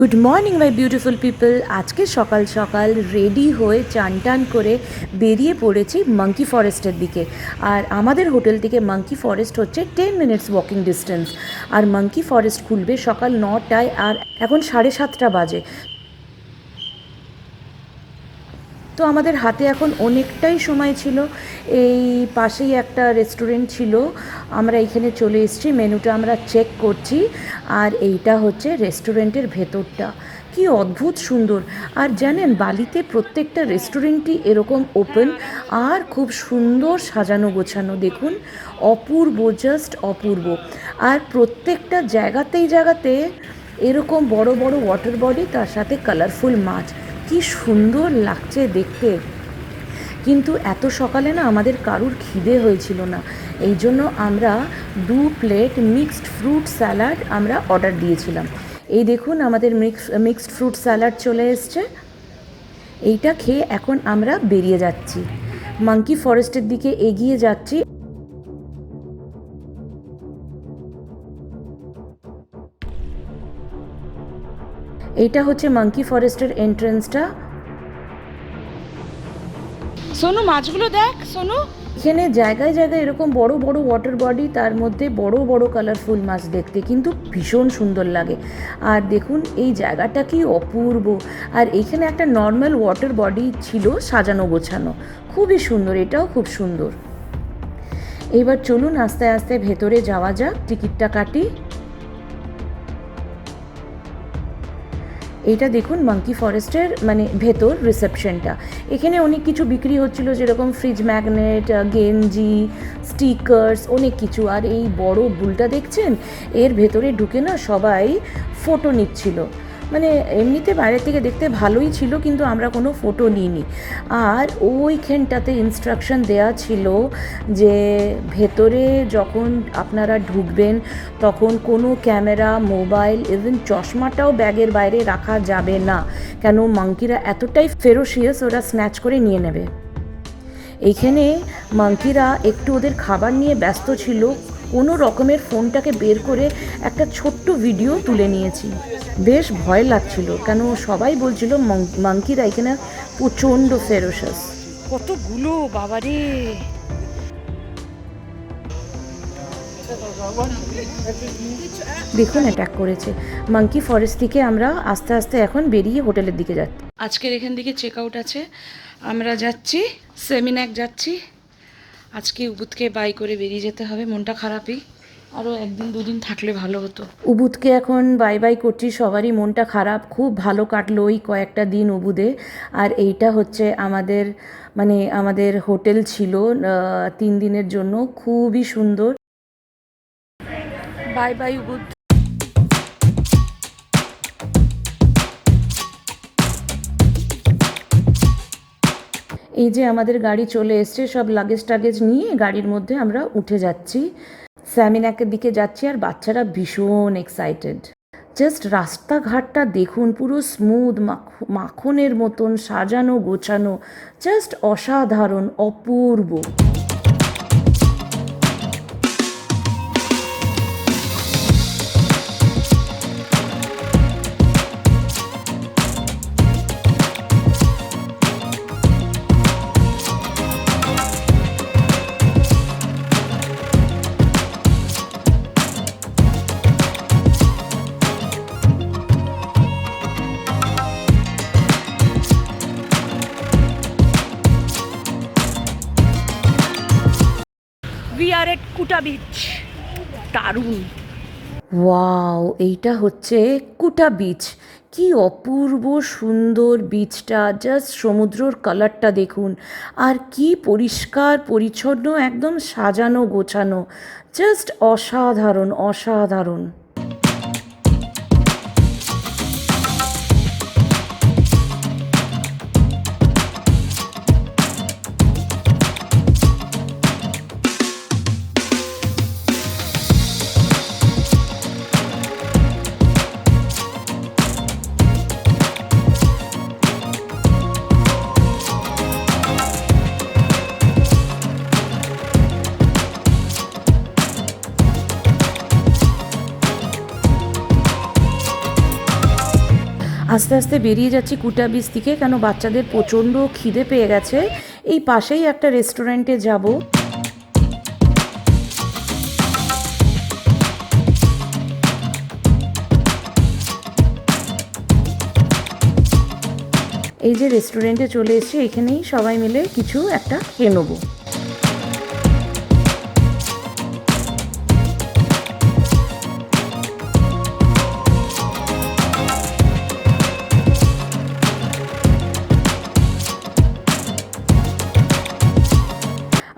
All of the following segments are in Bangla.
Good morning my beautiful people. আজকে সকাল সকাল রেডি হয়ে চান টান করে বেরিয়ে পড়েছি মাঙ্কি ফরেস্টের দিকে। আর আমাদের হোটেল থেকে মাঙ্কি ফরেস্ট হচ্ছে 10 মিনিটস ওয়াকিং ডিস্টেন্স। আর মাঙ্কি ফরেস্ট খুলবে সকাল 9টায়, আর এখন 7:30 বাজে। তো আমাদের হাতে এখন অনেকটাই সময় ছিল। এই পাশেই একটা রেস্টুরেন্ট ছিল, আমরা এখানে চলে এসেছি, মেনুটা আমরা চেক করছি। আর এইটা হচ্ছে রেস্টুরেন্টের ভেতরটা, কি অদ্ভুত সুন্দর। আর জানেন, বালিতে প্রত্যেকটা রেস্টুরেন্টই এরকম ওপেন আর খুব সুন্দর সাজানো গোছানো। দেখুন, অপূর্ব, জাস্ট অপূর্ব। আর প্রত্যেকটা জায়গাতে এরকম বড় বড় ওয়াটার বডি, তার সাথে কালারফুল মাছ, কি সুন্দর লাগছে দেখতে। কিন্তু এত সকালে না আমাদের কারুর খিদে হয়েছিল না, এই জন্য আমরা 2 প্লেট মিক্সড ফ্রুট স্যালাড আমরা অর্ডার দিয়েছিলাম। এই দেখুন, আমাদের মিক্সড ফ্রুট স্যালাড চলে এসছে। এইটা খেয়ে এখন আমরা বেরিয়ে যাচ্ছি, মাঙ্কি ফরেস্টের দিকে এগিয়ে যাচ্ছি। এইটা হচ্ছে মাঙ্কি ফরেস্টের এন্ট্রেন্সটা। সোনু, মাছগুলো দেখ সোনু। এখানে জায়গায় জায়গায় এরকম বড় বড় ওয়াটার বডি, তার মধ্যে বড় বড় কালারফুল মাছ, দেখতে কিন্তু ভীষণ সুন্দর লাগে। আর দেখুন এই জায়গাটা কি অপূর্ব। আর এইখানে একটা নর্মাল ওয়াটার বডি ছিল সাজানো গোছানো, খুবই সুন্দর, এটাও খুব সুন্দর। এইবার চলুন আস্তে আস্তে ভেতরে যাওয়া যাক, টিকিটটা কাটি। এটা দেখুন মাঙ্কি ফরেস্টের মানে ভেতর রিসেপশনটা। এখানে অনেক কিছু বিক্রি হচ্ছিল, যেরকম ফ্রিজ ম্যাগনেট, গেঞ্জি, স্টিকার্স, অনেক কিছু। আর এই বড় বুলটা দেখছেন, এর ভেতরে ঢুকে না সবাই ফটো নিচ্ছিল। মানে এমনিতে বাইরে থেকে দেখতে ভালোই ছিল, কিন্তু আমরা কোনো ফটো নিইনি। আর ওইখানটাতে ইনস্ট্রাকশন দেয়া ছিল যে ভেতরে যখন আপনারা ঢুকবেন তখন কোনো ক্যামেরা, মোবাইল, ইভেন চশমাটাও ব্যাগের বাইরে রাখা যাবে না। কেন, মাঙ্কিরা এতটাই ফেরোসিয়াস, ওরা স্ন্যাচ করে নিয়ে নেবে। এইখানে মাঙ্কিরা একটু ওদের খাবার নিয়ে ব্যস্ত ছিল, কোনো রকমের ফোনটাকে বের করে একটা ছোট্ট ভিডিও তুলে নিয়েছি। বেশ ভয় লাগছিল, কেন সবাই বলছিল মাঙ্কিরা এখানে প্রচণ্ড ফেরোসাস। কতগুলো বাবারে! দেখুন অ্যাটাক করেছে। মাঙ্কি ফরেস্ট থেকে আমরা আস্তে আস্তে এখন বেরিয়ে হোটেলের দিকে যাচ্ছি। আজকের এখান থেকে চেক আউট আছে, আমরা যাচ্ছি সেমিনাক যাচ্ছি। আজকে উবুদকে বাই করে বেরিয়ে যেতে হবে, মনটা খারাপই, আরও 1-2 দিন থাকলে ভালো হতো। উবুদকে এখন বাই বাই করছি, সবারই মনটা খারাপ। খুব ভালো কাটলো ওই কয়েকটা দিন উবুদে। আর এইটা হচ্ছে আমাদের মানে আমাদের হোটেল ছিল 3 দিনের জন্য, খুবই সুন্দর। Bye bye Ubud. এই যে আমাদের গাড়ি চলে এসছে, সব লাগেজ টাগেজ নিয়ে গাড়ির মধ্যে আমরা উঠে যাচ্ছি, স্যামিনাকের দিকে যাচ্ছি। আর বাচ্চারা ভীষণ এক্সাইটেড। জাস্ট রাস্তাঘাটটা দেখুন, পুরো স্মুথ, মাখনের মতন সাজানো গোছানো, জাস্ট অসাধারণ, অপূর্ব। উই আর এট কুটা বিচ। দারুণ। ওয়াও, এইটা হচ্ছে কুটা বিচ। কি অপূর্ব সুন্দর বিচটা, জাস্ট সমুদ্রর কালারটা দেখুন। আর কি পরিষ্কার পরিচ্ছন্ন, একদম সাজানো গোছানো, জাস্ট অসাধারণ অসাধারণ। আস্তে আস্তে বেরিয়ে যাচ্ছি কুটা বিচ থেকে, কেন বাচ্চাদের প্রচণ্ড খিদে পেয়ে গেছে। এই পাশেই একটা রেস্টুরেন্টে যাব। এই যে রেস্টুরেন্টে চলে এসেছি, এখানেই সবাই মিলে কিছু একটা খেয়ে নেবো।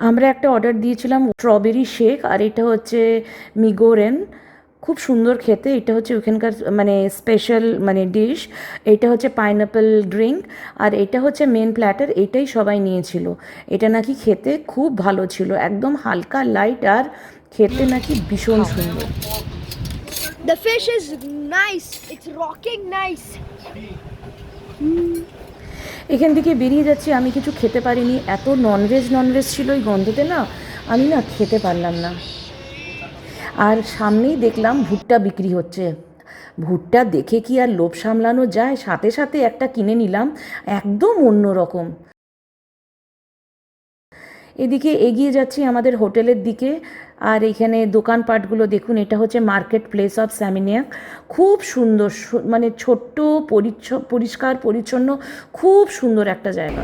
আমরা একটা অর্ডার দিয়েছিলাম স্ট্রবেরি শেক, আর এটা হচ্ছে মিগোরেন। খুব সুন্দর খেতে। এটা হচ্ছে ওখানকার মানে স্পেশাল মানে ডিশ। এটা হচ্ছে পাইনঅ্যাপেল ড্রিঙ্ক, আর এটা হচ্ছে মেন প্ল্যাটার। এটাই সবাই নিয়েছিল। এটা নাকি খেতে খুব ভালো ছিল, একদম হালকা লাইট, আর খেতে নাকি ভীষণ সুন্দর। The fish is nice. It's rocking nice. এখান থেকে বেরিয়ে যাচ্ছি, আমি কিছু খেতে পারিনি, এত ননভেজ ছিল ওই গন্ধতে, না আমি না খেতে পারলাম না। আর সামনেই দেখলাম ভুট্টা বিক্রি হচ্ছে। ভুট্টা দেখে কি আর লোভ সামলানো যায়, সাথে সাথে একটা কিনে নিলাম, একদম অন্য রকম। এদিকে এগিয়ে যাচ্ছি আমাদের হোটেলের দিকে। আর এখানে দোকানপাটগুলো দেখুন, এটা হচ্ছে মার্কেট প্লেস অফ সেমিনিয়াক। খুব সুন্দর, মানে ছোট্ট, পরিষ্কার পরিচ্ছন্ন, খুব সুন্দর একটা জায়গা।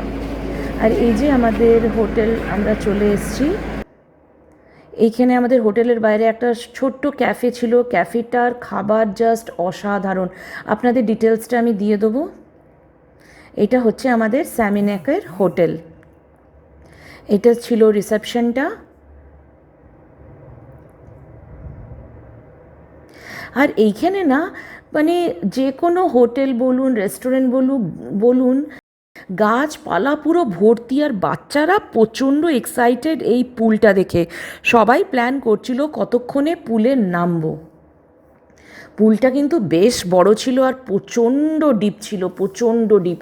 আর এই যে আমাদের হোটেল, আমরা চলে এসেছি। এইখানে আমাদের হোটেলের বাইরে একটা ছোট্ট ক্যাফে ছিল। ক্যাফেটার খাবার জাস্ট অসাধারণ। আপনাদের ডিটেলসটা আমি দিয়ে দেবো। এটা হচ্ছে আমাদের সেমিনিয়াকের হোটেল। এটা ছিল রিসেপশনটা। আর এইখানে না মানে যে কোনো হোটেল বলুন, রেস্টুরেন্ট বলুন, গাছপালা পুরো ভর্তি, আর বাচ্চারা প্রচণ্ড এক্সাইটেড এই পুলটা দেখে। সবাই প্ল্যান করছিল কতক্ষণে পুলে নামবো। পুলটা কিন্তু বেশ বড় ছিল, আর প্রচণ্ড ডিপ ছিল, প্রচণ্ড ডিপ,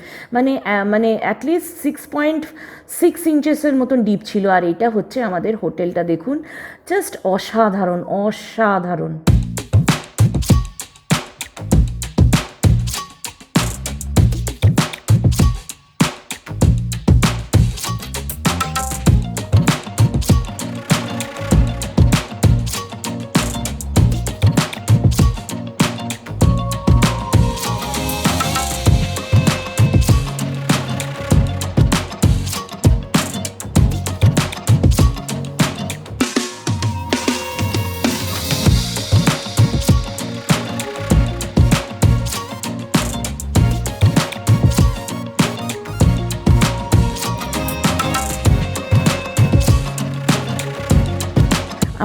মানে অ্যাটলিস্ট 6.6 ইঞ্চেসের মতন ডিপ ছিল। আর এটা হচ্ছে আমাদের হোটেলটা, দেখুন জাস্ট অসাধারণ অসাধারণ।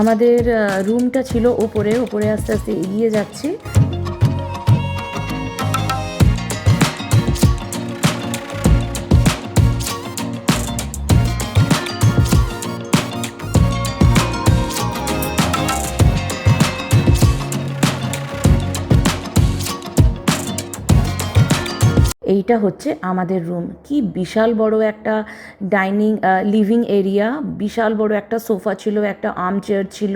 আমাদের রুমটা ছিল ওপরে আস্তে আস্তে এগিয়ে যাচ্ছি। এইটা হচ্ছে আমাদের রুম। কি বিশাল বড় একটা লিভিং এরিয়া, বিশাল বড় একটা সোফা ছিল, একটা আর্ম চেয়ার ছিল,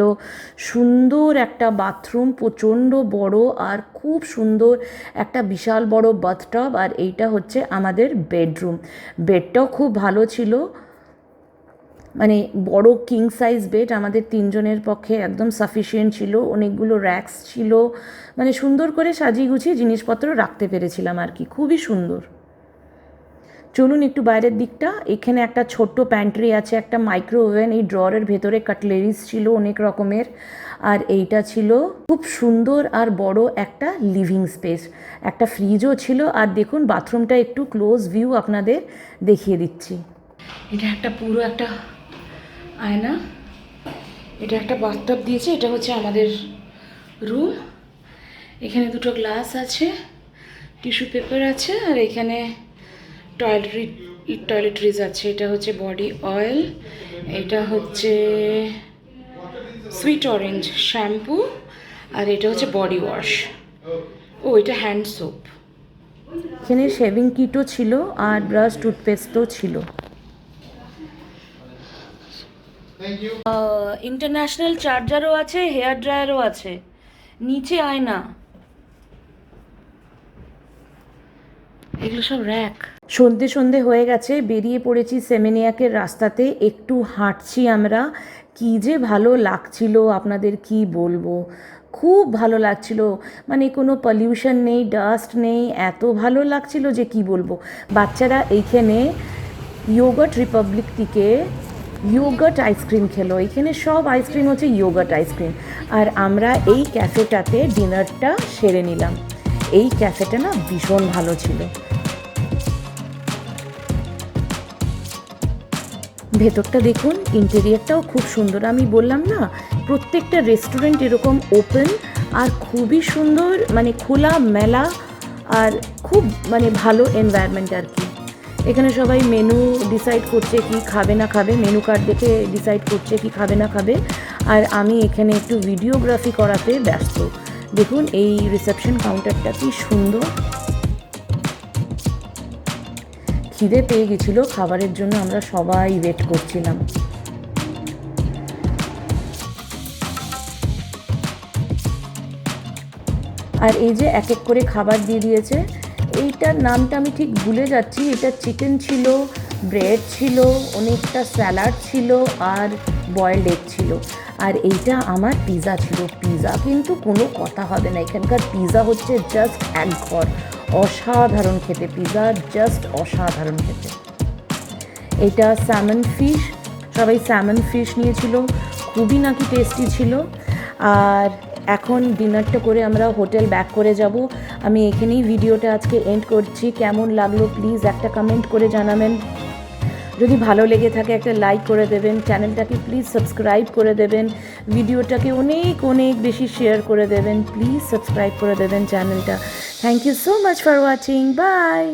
সুন্দর একটা বাথরুম, প্রচণ্ড বড়, আর খুব সুন্দর একটা বিশাল বড় বাথটব। আর এইটা হচ্ছে আমাদের বেডরুম। বেডটাও খুব ভালো ছিল, মানে বড় কিং সাইজ বেড, আমাদের তিনজনের পক্ষে একদম সাফিসিয়েন্ট ছিল। অনেকগুলো র্যাক্স ছিল, মানে সুন্দর করে সাজিয়ে গুছিয়ে জিনিসপত্র রাখতে পেরেছিলাম আর কি, খুবই সুন্দর। চলুন একটু বাইরের দিকটা। এখানে একটা ছোট্ট প্যান্ট্রি আছে, একটা মাইক্রো ওভেন, এই ড্রয়ারের ভেতরে কাটলেরিজ ছিল অনেক রকমের। আর এইটা ছিল খুব সুন্দর আর বড় একটা লিভিং স্পেস। একটা ফ্রিজও ছিল। আর দেখুন বাথরুমটা একটু ক্লোজ ভিউ আপনাদের দেখিয়ে দিচ্ছি। এটা একটা পুরো একটা আয়না, এটা একটা বাথটব দিয়েছে। এটা হচ্ছে আমাদের রুম। এখানে দুটো গ্লাস আছে, টিস্যু পেপার আছে, আর এখানে টয়লেট্রিজ আছে। এটা হচ্ছে বডি অয়েল, এটা হচ্ছে সুইট অরেঞ্জ শ্যাম্পু, আর এটা হচ্ছে বডি ওয়াশ। ও এটা হ্যান্ড সোপ। এখানে শেভিং কিটও ছিল, আর ব্রাশ টুথপেস্টও ছিল। ইন্টারন্যাশনাল চার্জারও আছে, হেয়ার ড্রায়ারও আছে। নিচে আয়না। এগুলো সব র্যাক। সন্ধে সন্ধে হয়ে গেছে, বেরিয়ে পড়েছি সেমিনিয়াকের রাস্তাতে, একটু হাঁটছি আমরা। কী যে ভালো লাগছিল আপনাদের কি বলবো, খুব ভালো লাগছিল। মানে কোনো পলিউশন নেই, ডাস্ট নেই, এত ভালো লাগছিল যে কি বলবো। বাচ্চারা এইখানে ইয়োগার্ট রিপাবলিক থেকে ইয়োগার্ট আইসক্রিম খেলো। এখানে সব আইসক্রিম হচ্ছে ইয়োগার্ট আইসক্রিম। আর আমরা এই ক্যাফেটাতে ডিনারটা সেরে নিলাম। এই ক্যাফেটা না ভীষণ ভালো ছিল। ভেতরটা দেখুন, ইন্টেরিয়ারটাও খুব সুন্দর। আমি বললাম না, প্রত্যেকটা রেস্টুরেন্ট এরকম ওপেন আর খুবই সুন্দর, মানে খোলা মেলা, আর খুব মানে ভালো এনভায়রনমেন্ট আর কি। এখানে সবাই মেনু ডিসাইড করছে কি খাবে না খাবে, মেনু কার্ড দেখে ডিসাইড করছে কি খাবে না খাবে। আর আমি এখানে একটু ভিডিওগ্রাফি করাতে ব্যস্ত। দেখুন এই রিসেপশন কাউন্টারটা কি সুন্দর। খিদে পেয়ে গেছিলো, খাবারের জন্য আমরা সবাই ওয়েট করছিলাম। আর এই যে এক এক করে খাবার দিয়ে দিয়েছে। এইটার নামটা আমি ঠিক ভুলে যাচ্ছি। এটা চিকেন ছিল, ব্রেড ছিল, অনেকটা স্যালাড ছিল আর বয়েলড এগ ছিল। আর এইটা আমার পিৎজা ছিল। পিৎজা কিন্তু কোনো কথা হবে না, এখানকার পিৎজা হচ্ছে জাস্ট এক ঘর। অসাধারণ খেতে, পিৎজা জাস্ট অসাধারণ খেতে। এটা স্যামন ফিশ, সবাই স্যামন ফিশ নিয়েছিল, খুবই নাকি টেস্টি ছিল। আর এখন ডিনারটা করে আমরা হোটেল ব্যাক করে যাব। আমি এখানেই ভিডিওটা আজকে এন্ড করছি। কেমন লাগলো প্লিজ একটা কমেন্ট করে জানাবেন। যদি ভালো লেগে থাকে একটা লাইক করে দেবেন, চ্যানেলটাকে প্লিজ সাবস্ক্রাইব করে দেবেন, ভিডিওটাকে অনেক অনেক বেশি শেয়ার করে দেবেন, প্লিজ সাবস্ক্রাইব করে দেবেন চ্যানেলটা। Thank you so much for watching, by.